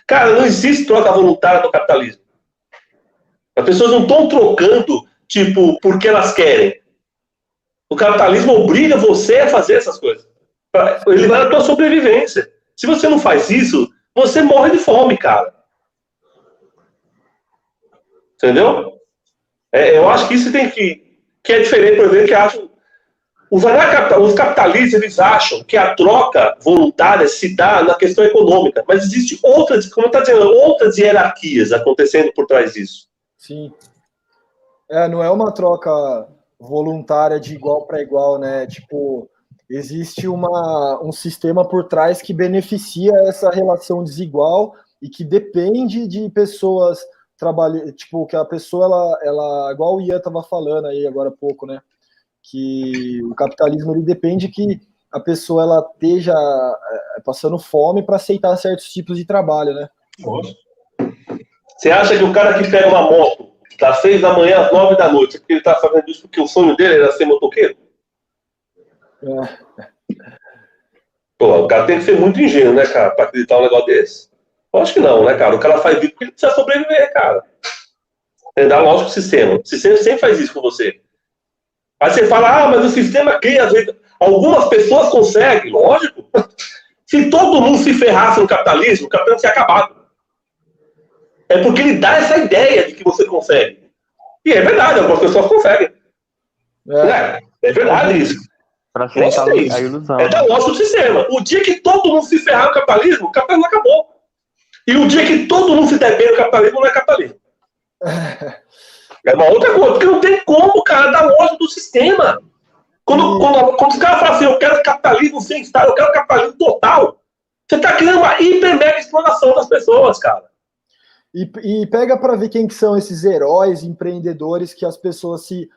Cara, não existe troca voluntária no capitalismo. As pessoas não estão trocando, tipo, porque elas querem. O capitalismo obriga você a fazer essas coisas. Ele vai na tua sobrevivência. Se você não faz isso, você morre de fome, cara. Entendeu? Eu acho que isso tem que é diferente, por exemplo, que acham. Os capitalistas, eles acham que a troca voluntária se dá na questão econômica, mas existe outras, como está dizendo, outras hierarquias acontecendo por trás disso. Sim. Não é uma troca voluntária de igual para igual, né? Tipo, existe um sistema por trás que beneficia essa relação desigual e que depende de pessoas trabalhando, tipo, que a pessoa, ela igual o Ian estava falando aí agora há pouco, né? Que o capitalismo ele depende que a pessoa ela esteja passando fome para aceitar certos tipos de trabalho, né? Você acha que o cara que pega uma moto das 6 da manhã às 9 da noite, porque ele tá fazendo isso porque o sonho dele era ser motoqueiro? Pô, o cara tem que ser muito ingênuo, né, cara, pra acreditar um negócio desse. Eu acho que não, né, cara? O cara faz isso porque ele precisa sobreviver, cara. Dá lógico o sistema. O sistema sempre faz isso com você. Aí você fala, mas o sistema cria, às vezes, algumas pessoas conseguem, lógico. Se todo mundo se ferrasse no capitalismo, o capitalismo tinha acabado. É porque ele dá essa ideia de que você consegue. E é verdade, algumas pessoas conseguem. É verdade isso. Para aceitar a ilusão. É da lógica do sistema. O dia que todo mundo se ferrar no capitalismo, o capitalismo acabou. E o dia que todo mundo se der bem no capitalismo, não é capitalismo. É uma outra coisa, porque não tem como, cara, dar lógica do sistema. Quando os caras falam assim, eu quero capitalismo sem Estado, eu quero capitalismo total, você está criando uma hiper mega exploração das pessoas, cara. E pega para ver quem que são esses heróis empreendedores que as pessoas se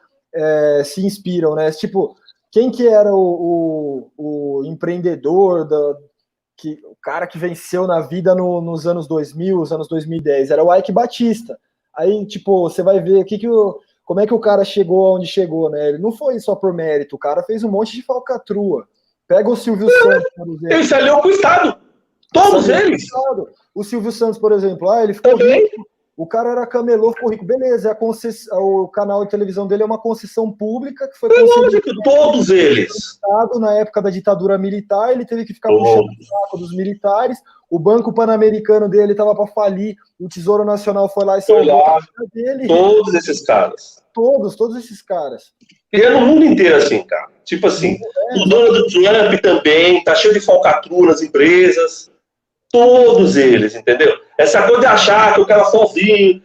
inspiram, né? Tipo, quem que era o empreendedor, o cara que venceu na vida nos anos 2000, os anos 2010? Era o Ike Batista. Aí, tipo, você vai ver como é que o cara chegou onde chegou, né? Ele não foi só por mérito, o cara fez um monte de falcatrua. Pega o Silvio Santos, por exemplo. Ele se aliou com o Estado. Todos eles. O Silvio Santos, por exemplo, ele ficou rico. O cara era camelô, ficou rico. Beleza, o canal de televisão dele é uma concessão pública que foi concedida. Todos eles. Na época da ditadura militar, ele teve que ficar puxando o saco dos militares. O Banco Pan-Americano dele estava para falir. O Tesouro Nacional foi lá e salvou a vida dele. Todos esses caras. Todos esses caras. E é no mundo inteiro assim, cara. Tipo assim, o dono do Trump também, tá cheio de falcatrua nas empresas. Todos eles, entendeu? Essa coisa de achar que o cara sozinho,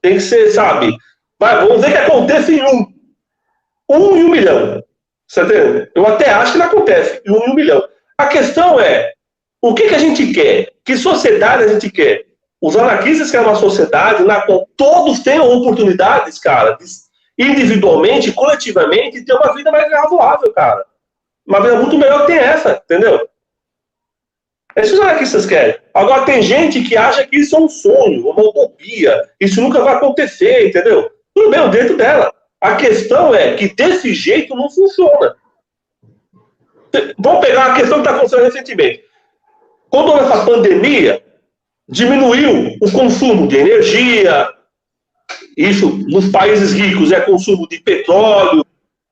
tem que ser, sabe? Vamos ver que acontece em um em 1 milhão. Você entendeu? Eu até acho que não acontece em 1 milhão. A questão é, o que a gente quer? Que sociedade a gente quer? Os anarquistas querem uma sociedade na qual todos tenham oportunidades, cara, individualmente, coletivamente, ter uma vida mais razoável, cara. Uma vida muito melhor que tem essa, entendeu? É isso que os anarquistas querem. Agora, tem gente que acha que isso é um sonho, uma utopia, isso nunca vai acontecer, entendeu? Tudo bem, dentro dela. A questão é que desse jeito não funciona. Vamos pegar a questão que está acontecendo recentemente. Quando houve essa pandemia, diminuiu o consumo de energia. Isso, nos países ricos, é consumo de petróleo,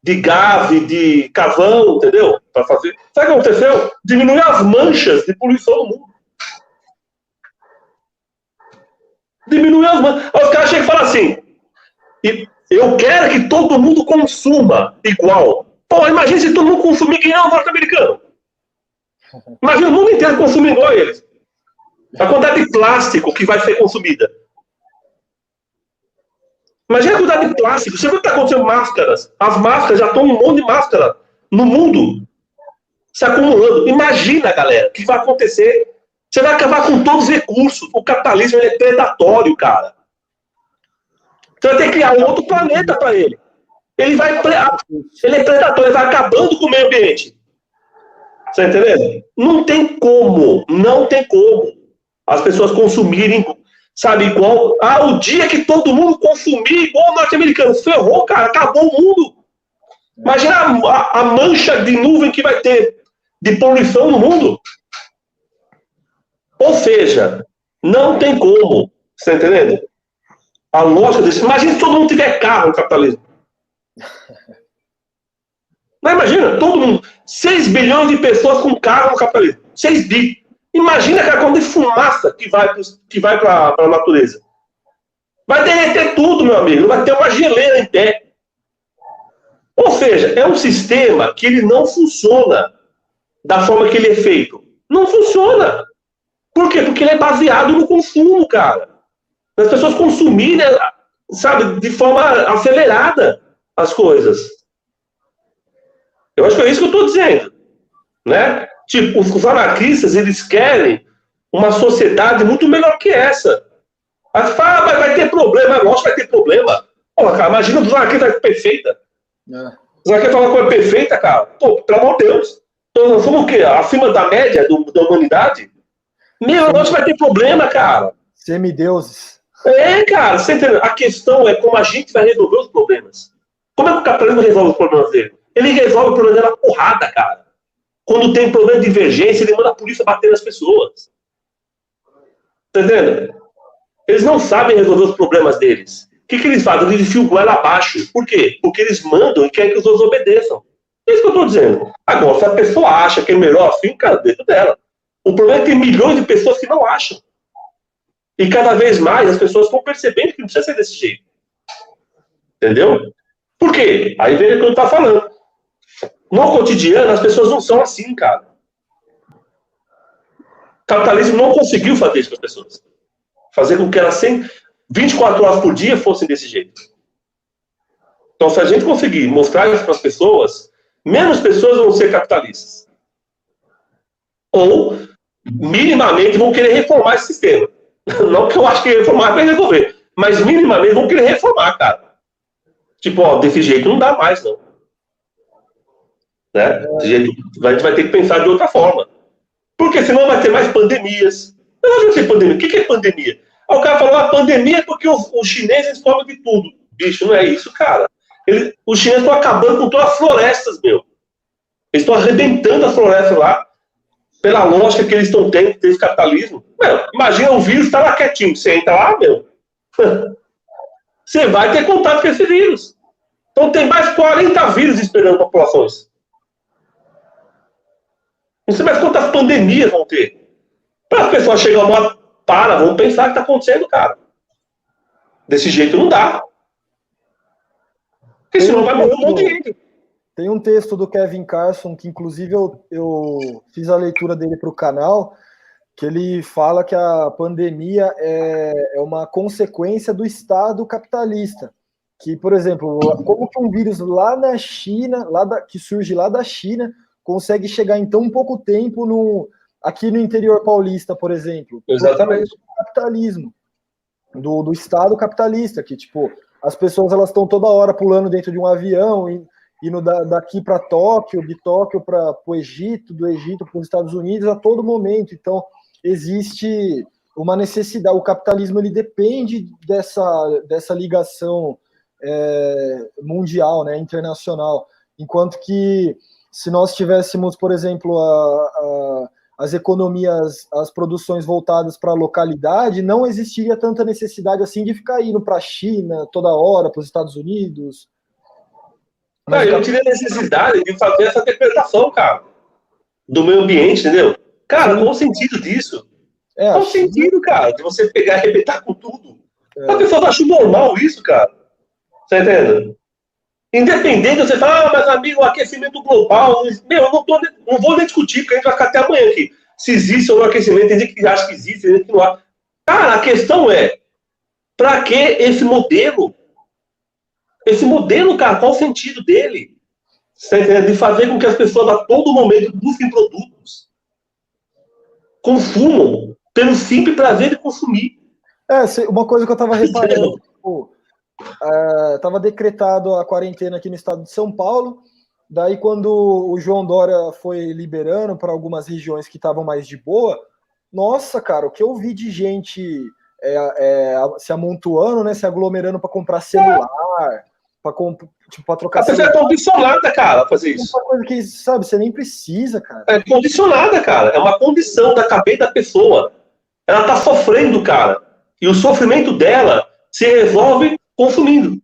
de gás, de carvão, entendeu? Para fazer. Sabe o que aconteceu? Diminuiu as manchas de poluição no mundo. Diminuiu as manchas. Aí os caras chegam e falam assim, eu quero que todo mundo consuma igual. Pô, imagina se todo mundo consumir que nem o norte-americano. Imagina o mundo inteiro consumir igual a eles. A quantidade de plástico que vai ser consumida. Imagina a quantidade de plástico. Você viu o que está acontecendo com máscaras? As máscaras já estão um monte de máscara no mundo se acumulando. Imagina, galera, o que vai acontecer. Você vai acabar com todos os recursos. O capitalismo é predatório, cara. Você vai ter que criar um outro planeta para ele. Ele é predatório, ele vai acabando com o meio ambiente. Você está entendendo? Não tem como as pessoas consumirem, sabe, igual. O dia que todo mundo consumir igual o norte-americano, ferrou, cara, acabou o mundo. Imagina a mancha de nuvem que vai ter de poluição no mundo. Ou seja, não tem como. Você está entendendo? A lógica disso. Imagina se todo mundo tiver carro no capitalismo. Não, imagina, todo mundo. 6 bilhões de pessoas com carro no capitalismo. 6 bi. Imagina aquela quantidade de fumaça que vai para a natureza. Vai derreter tudo, meu amigo. Não vai ter uma geleira em pé. Ou seja, é um sistema que ele não funciona da forma que ele é feito. Não funciona. Por quê? Porque ele é baseado no consumo, cara. As pessoas consumirem, sabe, de forma acelerada as coisas. Eu acho que é isso que eu estou dizendo. Né? Tipo, os anarquistas, eles querem uma sociedade muito melhor que essa. Aí você fala, mas vai ter problema. Lógico que vai ter problema. Pô, cara, imagina os anarquistas perfeita. Os anarquistas falam que é perfeita, cara. Pô, pelo amor de Deus. Então, nós somos o quê? Acima da média da humanidade? Meu, lógico que vai ter problema, cara. Semideuses. Cara, você entendeu? A questão é como a gente vai resolver os problemas. Como é que o capitalismo resolve os problemas dele? Ele resolve o problema dele na porrada, cara. Quando tem problema de divergência, ele manda a polícia bater nas pessoas. Tá entendendo? Eles não sabem resolver os problemas deles. O que eles fazem? Eles enfiam o goela abaixo. Por quê? Porque eles mandam e querem que os outros obedeçam. É isso que eu estou dizendo. Agora, se a pessoa acha que é melhor assim, cara, dentro dela. O problema é que tem milhões de pessoas que não acham. E cada vez mais as pessoas estão percebendo que não precisa ser desse jeito. Entendeu? Por quê? Aí vem o que eu estou falando. No cotidiano, as pessoas não são assim, cara. O capitalismo não conseguiu fazer isso com as pessoas. Fazer com que elas 24 horas por dia fossem desse jeito. Então, se a gente conseguir mostrar isso para as pessoas, menos pessoas vão ser capitalistas. Ou, minimamente, vão querer reformar esse sistema. Não que eu acho que reformar vai resolver, mas minimamente vão querer reformar, cara. Tipo, ó, desse jeito não dá mais, não. Né? Desse jeito, a gente vai ter que pensar de outra forma. Porque senão vai ter mais pandemias. Eu não sei pandemia. O que é pandemia? Aí o cara falou, a pandemia é porque os chineses comem de tudo. Bicho, não é isso, cara. Os chineses estão acabando com todas as florestas, meu. Eles estão arrebentando as florestas lá, pela lógica que eles estão tendo desse capitalismo. Meu, imagina o vírus tá lá quietinho. Você entra lá, meu. Você vai ter contato com esse vírus. Então tem mais 40 vírus esperando populações. Não sei mais quantas pandemias vão ter. Para as pessoas chegarem lá, vamos pensar o que está acontecendo, cara. Desse jeito não dá. Porque senão vai morrer um monte de gente. Tem um texto do Kevin Carson, que inclusive eu fiz a leitura dele para o canal, que ele fala que a pandemia é uma consequência do Estado capitalista. Que, por exemplo, como que um vírus lá na China, que surge lá da China, consegue chegar em tão pouco tempo aqui no interior paulista, por exemplo? Exatamente. Do capitalismo, do Estado capitalista, que, tipo, as pessoas elas estão toda hora pulando dentro de um avião, indo daqui para Tóquio, de Tóquio para o Egito, do Egito para os Estados Unidos a todo momento. Então, existe uma necessidade. O capitalismo ele depende dessa ligação mundial, né, internacional. Enquanto que, se nós tivéssemos, por exemplo, as economias, as produções voltadas para a localidade, não existiria tanta necessidade assim de ficar indo para a China toda hora, para os Estados Unidos. Eu não tive a necessidade de fazer essa interpretação, cara, do meio ambiente, entendeu? Cara, qual o sentido disso? Qual o sentido, cara, de você pegar e arrebentar com tudo? A pessoa acha normal isso, cara. Você entende? Independente, você fala, mas amigo, o aquecimento global, meu, eu não vou nem discutir, porque a gente vai ficar até amanhã aqui. Se existe ou não aquecimento, tem gente que acha que existe, tem gente que não há. Cara, a questão é, pra que esse modelo? Esse modelo, cara, qual o sentido dele? Você entende? De fazer com que as pessoas a todo momento busquem produtos. Consumam, pelo simples prazer de consumir. Uma coisa que eu tava reparando, estava decretado a quarentena aqui no estado de São Paulo, daí quando o João Dória foi liberando para algumas regiões que estavam mais de boa, nossa, cara, o que eu vi de gente se amontoando, né, se aglomerando para comprar celular, para trocar celular. A pessoa é condicionada, cara, a fazer isso. É uma coisa que, sabe, você nem precisa, cara. É condicionada, cara, é uma condição da cabeça da pessoa. Ela está sofrendo, cara. E o sofrimento dela se resolve consumindo.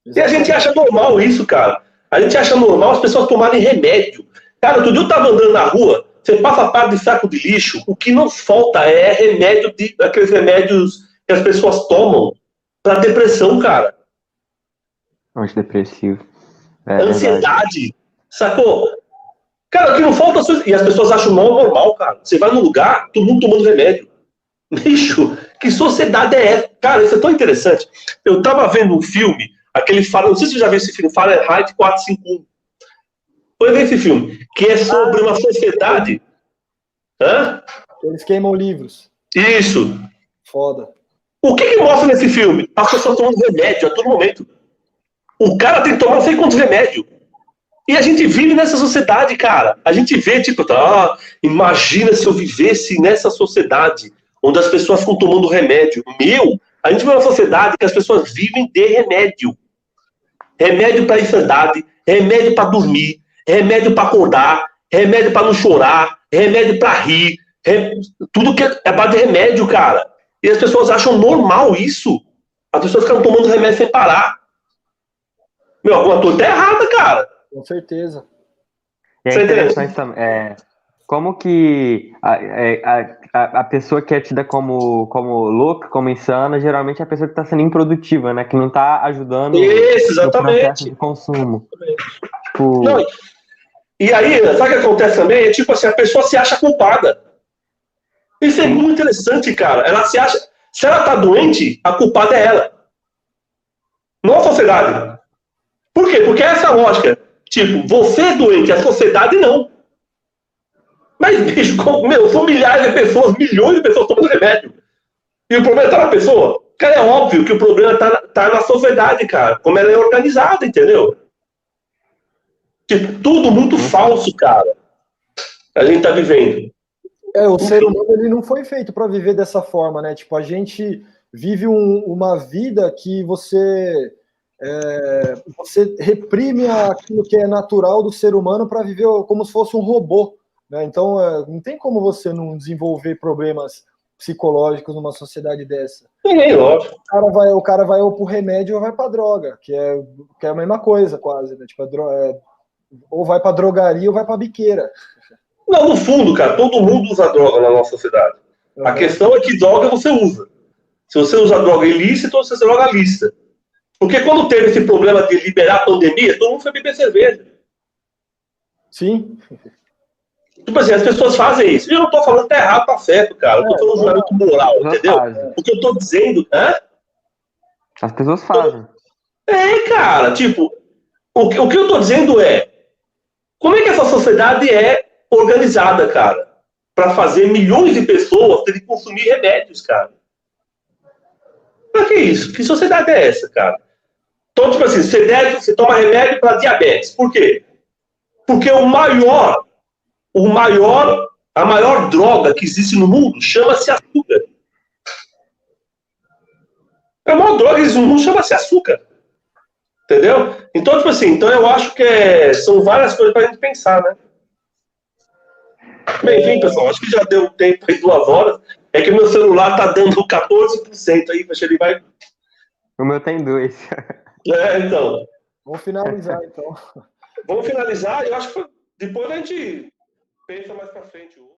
E a gente acha normal isso, cara. A gente acha normal as pessoas tomarem remédio. Cara, outro dia eu tava andando na rua, você passa a parte de saco de lixo, o que não falta é remédio, aqueles remédios que as pessoas tomam para depressão, cara. Antidepressivo. Ansiedade. Sacou? Cara, o que não falta... E as pessoas acham normal, cara. Você vai num lugar, todo mundo tomando remédio. Bicho, que sociedade é essa? Cara, isso é tão interessante. Eu tava vendo um filme, aquele fala, não sei se você já viu esse filme, Fahrenheit 451. Foi ver esse filme, que é sobre uma sociedade. Hã? Eles queimam livros. Isso. Foda. O que mostra nesse filme? As pessoas tomando remédio a todo momento. O cara tem que tomar não sei quantos remédios. E a gente vive nessa sociedade, cara. A gente vê, tipo, imagina se eu vivesse nessa sociedade onde as pessoas ficam tomando remédio. A gente vive numa sociedade que as pessoas vivem de remédio. Remédio para ansiedade, remédio para dormir, remédio para acordar, remédio para não chorar, remédio para rir. Tudo que é base de remédio, cara. E as pessoas acham normal isso. As pessoas ficam tomando remédio sem parar. Alguma coisa tá errada, cara. Com certeza. E é interessante também, como que a pessoa que é tida como louca, como insana, geralmente é a pessoa que está sendo improdutiva, né? Que não está ajudando no processo de consumo. Tipo... Não, e aí, sabe o que acontece também? É tipo assim, a pessoa se acha culpada. Isso é muito interessante, cara. Ela se acha... Se ela tá doente, a culpada é ela. Não a sociedade. Por quê? Porque é essa lógica. Tipo, você é doente, a sociedade não. Mas, bicho, são milhares de pessoas, milhões de pessoas tomando remédio. E o problema tá na pessoa? Cara, é óbvio que o problema tá na sociedade, cara. Como ela é organizada, entendeu? Tipo, tudo muito falso, cara. A gente tá vivendo. O ser humano ele não foi feito para viver dessa forma, né? Tipo, a gente vive uma vida que você reprime aquilo que é natural do ser humano para viver como se fosse um robô, né? Então, não tem como você não desenvolver problemas psicológicos numa sociedade dessa. Lógico. O cara vai ou pro remédio ou vai pra droga, que é a mesma coisa quase, né? Tipo, ou vai pra drogaria ou vai pra biqueira. Não, no fundo, cara, todo mundo usa droga na nossa sociedade. A questão é que droga você usa. Se você usa droga ilícita ou se você droga lícita. Porque quando teve esse problema de liberar a pandemia, todo mundo foi beber cerveja. Sim. Tipo assim, as pessoas fazem isso. E eu não tô falando que tá errado, tá certo, cara. Eu tô falando um julgamento moral, entendeu? O que eu tô dizendo... As pessoas fazem. Cara, tipo... O que eu tô dizendo é... Como é que essa sociedade é organizada, cara? Pra fazer milhões de pessoas terem que consumir remédios, cara. Pra que isso? Que sociedade é essa, cara? Então, tipo assim, você toma remédio para diabetes. Por quê? Porque a maior droga que existe no mundo chama-se açúcar. A maior droga que existe no mundo chama-se açúcar. Entendeu? Então, tipo assim, eu acho que são várias coisas pra gente pensar, né? Bem, enfim, pessoal, acho que já deu tempo aí, 2 horas. É que meu celular tá dando 14% aí, mas ele vai... O meu tem 2. Então. Vamos finalizar, então. Vamos finalizar. Eu acho que depois a gente pensa mais pra frente.